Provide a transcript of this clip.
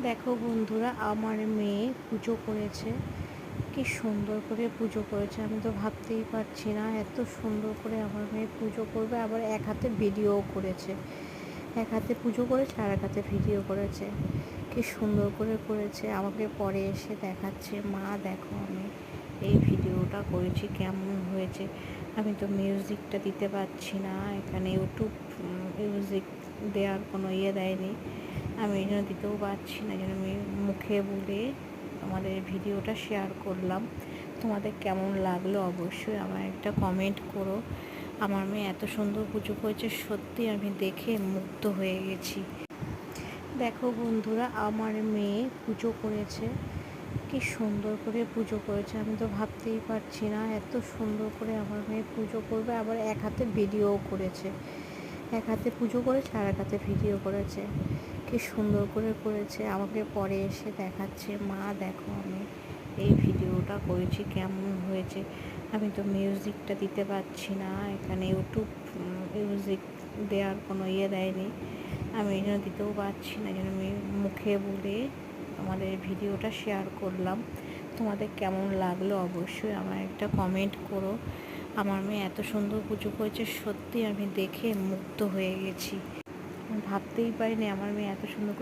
দেখো বন্ধুরা, আমার মেয়ে পুজো করেছে। কি সুন্দর করে পুজো করেছে, আমি তো ভাবতেই পারছি না এত সুন্দর করে আমার মেয়ে পুজো করবে। আবার এক হাতে ভিডিওও করেছে, এক হাতে পুজো করেছে আর এক হাতে ভিডিও করেছে। কি সুন্দর করে করেছে, আমাকে পরে এসে দেখাচ্ছে, মা দেখো আমি এই ভিডিওটা করেছি, কেমন হয়েছে। আমি তো মিউজিকটা দিতে পারছি না, এখানে ইউটিউব মিউজিক দেওয়ার কোনো দেয়নি। আমি এই জন্য দিতেও পারছি না, এই জন্য আমি মুখে বলে তোমাদের ভিডিওটা শেয়ার করলাম। তোমাদের কেমন লাগলো অবশ্যই আমার একটা কমেন্ট করো। আমার মেয়ে এত সুন্দর পুজো করেছে, সত্যি আমি দেখে মুগ্ধ হয়ে গেছি। দেখো বন্ধুরা, আমার মেয়ে পুজো করেছে। কি সুন্দর করে পুজো করেছে, আমি তো ভাবতেই পারছি না এত সুন্দর করে আমার মেয়ে পুজো করবে। আবার এক হাতে ভিডিওও করেছে, এক হাতে পুজো করেছে আর এক হাতে ভিডিও করেছে। কি সুন্দর করে করেছে, আমাকে পরে এসে দেখাচ্ছে, মা দেখো আমি এই ভিডিওটা করেছি, কেমন হয়েছে। আমি তো মিউজিকটা দিতে পারছি না, এখানে ইউটিউব মিউজিক দেওয়ার কোনো দেয়নি। আমি এই জন্য দিতেও পারছি না, এই জন্য আমি মুখে বলে তোমাদের ভিডিওটা শেয়ার করলাম। তোমাদের কেমন লাগলো অবশ্যই আমার একটা কমেন্ট করো। আমার মেয়ে এত সুন্দর পুজো করেছে, সত্যি আমি দেখে মুগ্ধ হয়ে গেছি। ভাবতেই পারিনি আমার মেয়ে এত সুন্দর